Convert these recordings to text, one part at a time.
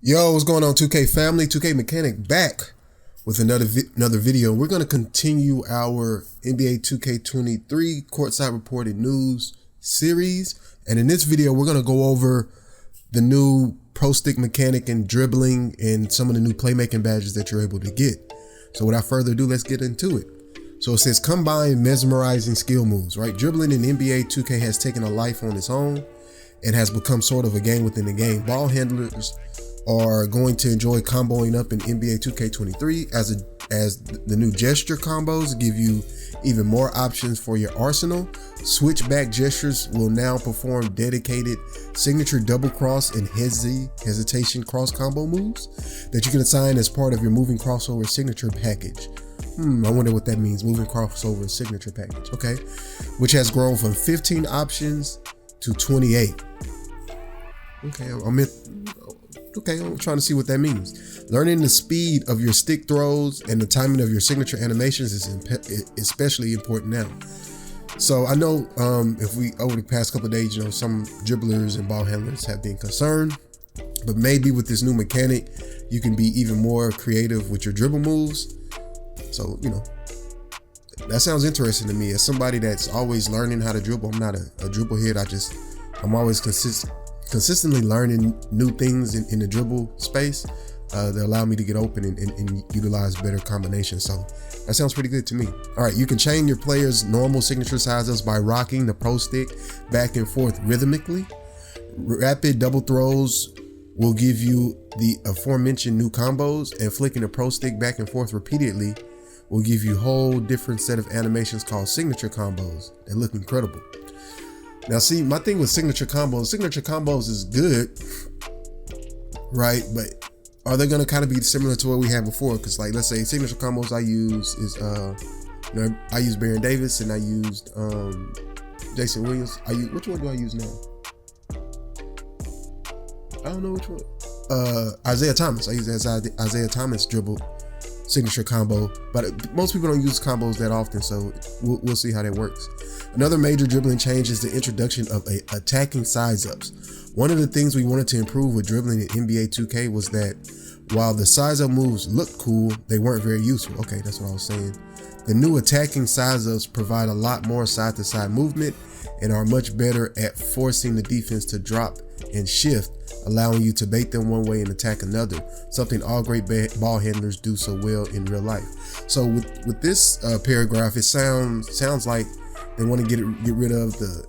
Yo, what's going on, 2K family? 2K Mechanic back with another video. We're going to continue our NBA 2K23 courtside reported news series. And in this video, we're going to go over the new pro stick mechanic and dribbling and some of the new playmaking badges that you're able to get. So without further ado, let's get into it. So it says combine mesmerizing skill moves, right? Dribbling in NBA 2K has taken a life on its own and has become sort of a game within the game. Ball handlers are going to enjoy comboing up in NBA 2K23 as the new gesture combos give you even more options for your arsenal. Switchback gestures will now perform dedicated signature double cross and hesitation cross combo moves that you can assign as part of your moving crossover signature package. I wonder what that means, moving crossover signature package, okay? Which has grown from 15 options to 28. Okay, I'm trying to see what that means. Learning the speed of your stick throws and the timing of your signature animations is especially important now. So I know if we over the past couple of days, some dribblers and ball handlers have been concerned, but maybe with this new mechanic, you can be even more creative with your dribble moves. So, that sounds interesting to me. As somebody that's always learning how to dribble, I'm not a dribble head. I'm always consistently learning new things in the dribble space that allow me to get open and utilize better combinations. So that sounds pretty good to me. All right, you can chain your players' normal signature sizes by rocking the pro stick back and forth rhythmically. Rapid double throws will give you the aforementioned new combos, and flicking the pro stick back and forth repeatedly will give you a whole different set of animations called signature combos that look incredible. Now, see, my thing with signature combos is good, right? But are they going to kind of be similar to what we had before? Because, like, let's say signature combos I use is, I use Baron Davis and I used Jason Williams. Which one do I use now? I don't know which one. Isaiah Thomas. I use Isaiah Thomas dribble signature combo, but most people don't use combos that often, so we'll see how that works. Another major dribbling change is the introduction of attacking size-ups. One of the things we wanted to improve with dribbling in NBA 2K was that while the size-up moves looked cool, they weren't very useful. Okay, that's what I was saying. The new attacking size-ups provide a lot more side-to-side movement and are much better at forcing the defense to drop and shift, allowing you to bait them one way and attack another, something all great ball handlers do so well in real life. So with this paragraph, it sounds like they want to get rid of the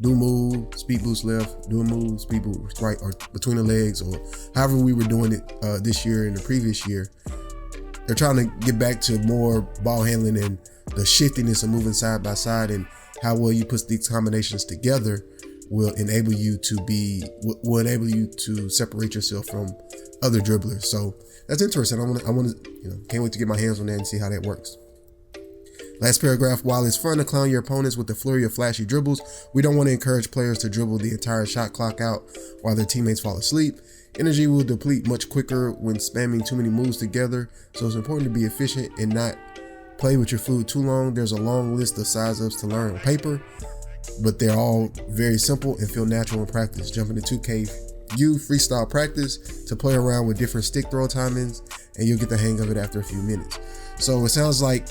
do move, speed boost left, do a move, speed boost right, or between the legs, or however we were doing it this year and the previous year. They're trying to get back to more ball handling and the shiftiness of moving side by side, and how well you put these combinations together will enable you to separate yourself from other dribblers. So that's interesting. I want to, can't wait to get my hands on that and see how that works. Last paragraph, while it's fun to clown your opponents with a flurry of flashy dribbles, we don't want to encourage players to dribble the entire shot clock out while their teammates fall asleep. Energy will deplete much quicker when spamming too many moves together, so it's important to be efficient and not play with your food too long. There's a long list of size-ups to learn on paper, but they're all very simple and feel natural in practice. Jump into 2K freestyle practice to play around with different stick throw timings, and you'll get the hang of it after a few minutes. So it sounds like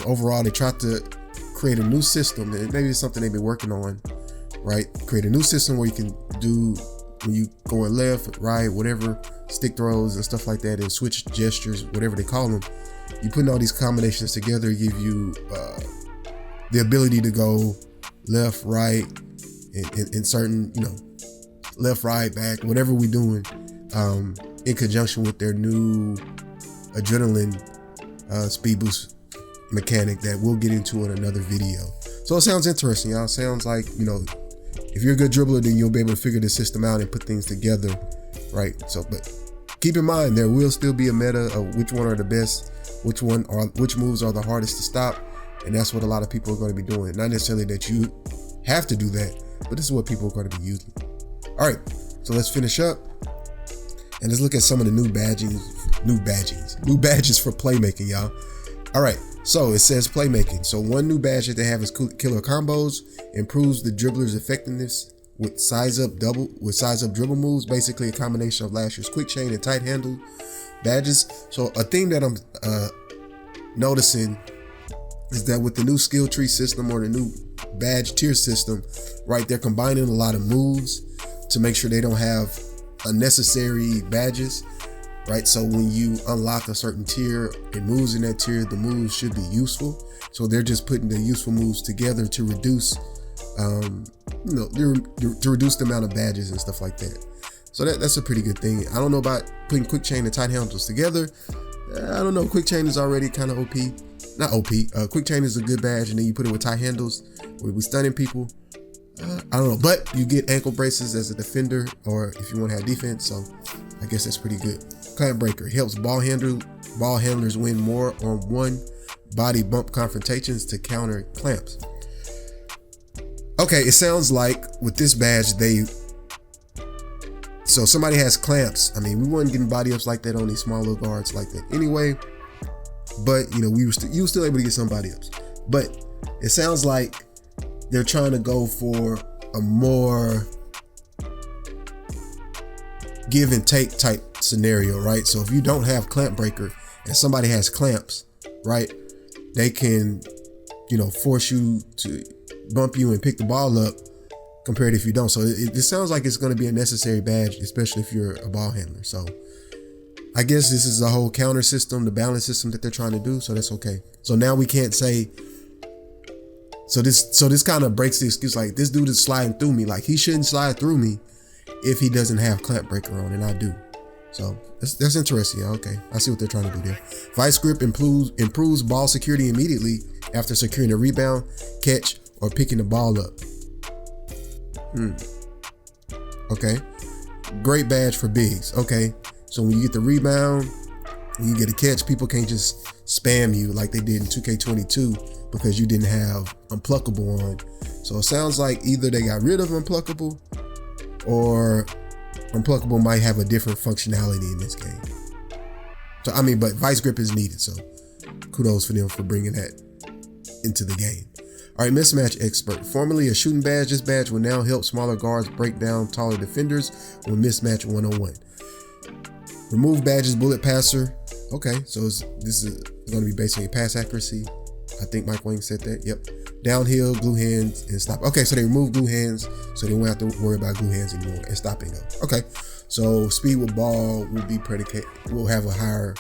overall they tried to create a new system, and maybe it's something they've been working on, right? Create a new system where you can do, when you going left, right, whatever, stick throws and stuff like that, and switch gestures, whatever they call them. You putting all these combinations together give you the ability to go left, right, in certain, left, right, back, whatever we're doing, in conjunction with their new adrenaline speed boost mechanic that we'll get into in another video. So it sounds interesting, y'all. Sounds like, if you're a good dribbler, then you'll be able to figure the system out and put things together, right? So, but keep in mind, there will still be a meta of which one are the best, which moves are the hardest to stop, and that's what a lot of people are going to be doing. Not necessarily that you have to do that, but this is what people are going to be using. All right, so let's finish up and let's look at some of the new badges for playmaking, y'all. All right, so it says playmaking. So one new badge that they have is killer combos, improves the dribbler's effectiveness with size up dribble moves, basically a combination of last year's quick chain and tight handle badges. So a thing that I'm noticing is that with the new skill tree system or the new badge tier system, right, they're combining a lot of moves to make sure they don't have unnecessary badges, right? So when you unlock a certain tier and moves in that tier, the moves should be useful. So they're just putting the useful moves together to reduce to reduce the amount of badges and stuff like that. So that's a pretty good thing. I don't know about putting quick chain and tight handles together. I don't know. Quick chain is already kind of OP. Not OP. Quick chain is a good badge, and then you put it with tight handles where we stunning people. I don't know, but you get ankle braces as a defender, or if you want to have defense. So I guess that's pretty good. Clamp breaker helps ball handlers win more on one body bump confrontations to counter clamps. Okay, it sounds like with this badge, so somebody has clamps. I mean, we weren't getting body ups like that on these small little guards like that anyway, but you were still able to get some body ups. But it sounds like they're trying to go for a more give and take type scenario, right? So if you don't have clamp breaker and somebody has clamps, right, they can, force you to bump you and pick the ball up compared if you don't. So it sounds like it's going to be a necessary badge, especially if you're a ball handler. So I guess this is the whole counter system, the balance system that they're trying to do. So that's okay. So now we can't say, so this kind of breaks the excuse, like this dude is sliding through me. Like he shouldn't slide through me if he doesn't have clamp breaker on, and I do. So that's interesting. Yeah, okay, I see what they're trying to do there. Vice grip improves ball security immediately after securing a rebound, catch, or picking the ball up. Okay, great badge for bigs. Okay, so when you get the rebound, when you get a catch, people can't just spam you like they did in 2K22 because you didn't have Unpluckable on. So it sounds like either they got rid of Unpluckable or Unpluckable might have a different functionality in this game. So I mean, but vice grip is needed. So kudos for them for bringing that into the game. All right, mismatch expert. Formerly a shooting badge, this badge will now help smaller guards break down taller defenders on mismatch 101. Remove badges, bullet passer. Okay, so this is going to be based on your pass accuracy. I think Mike Wang said that. Yep. Downhill, glue hands, and stop. Okay, so they removed glue hands, so they won't have to worry about glue hands anymore, and stopping them. Okay, so speed with ball will be will have a higher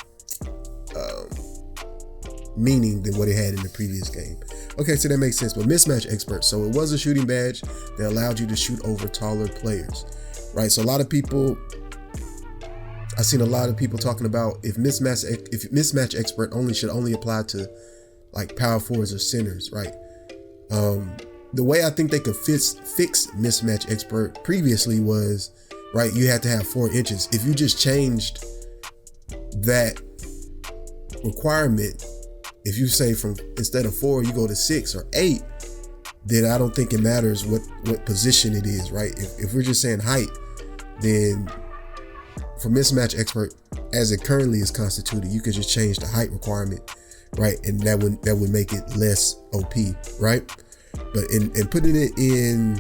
meaning than what it had in the previous game. Okay, so that makes sense. But mismatch expert. So it was a shooting badge that allowed you to shoot over taller players, right? So I've seen a lot of people talking about if mismatch expert should only apply to like power forwards or centers, right? The way I think they could fix mismatch expert previously was, right, you had to have 4 inches. If you just changed that requirement, if you say from instead of 4 you go to 6 or 8, then I don't think it matters what position it is, right? If we're just saying height, then for mismatch expert as it currently is constituted, you could just change the height requirement, right? And that would make it less OP, right? But in putting it in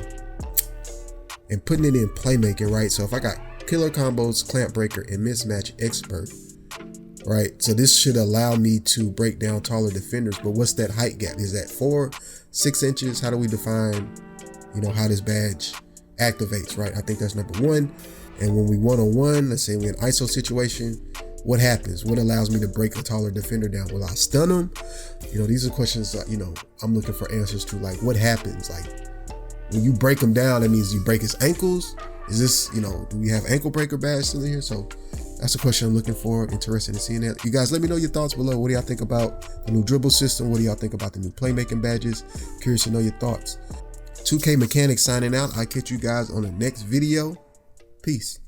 playmaking, right? So if I got killer combos, clamp breaker, and mismatch expert, right? So this should allow me to break down taller defenders. But what's that height gap? Is that 4, 6 inches? How do we define, how this badge activates, right? I think that's number 1. And when we one-on-one, let's say we're in ISO situation, what happens? What allows me to break a taller defender down? Will I stun them? These are questions, I'm looking for answers to, like, what happens? Like, when you break them down, that means you break his ankles. Is this, do we have ankle breaker badge still in here? So that's a question I'm looking for. Interested in seeing that. You guys, let me know your thoughts below. What do y'all think about the new dribble system? What do y'all think about the new playmaking badges? Curious to know your thoughts. 2K Mechanics signing out. I'll catch you guys on the next video. Peace.